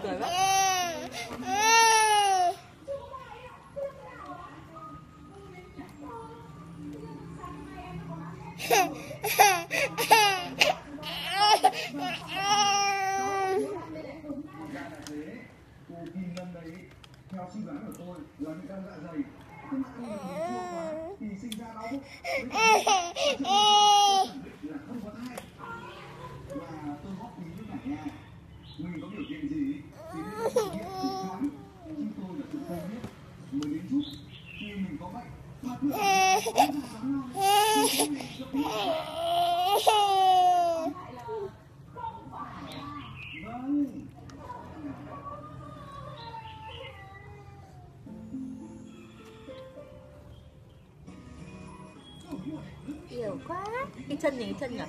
cười quá. Cô Kim Ngân đấy, theo suy đoán của tôi là bị đau dạ dày, không ăn được chua quá thì sinh ra đau bụng. Là không có thai. Và tôi góp ý với cả nhà, mình có biểu hiện gì thì nên thực hiện thực khám. Chúng tôi là chúng tôi biết mới đến chút khi mình có bệnh mà cứ Nhiều quá. Cái chân nhỉ, cái chân nhỉ.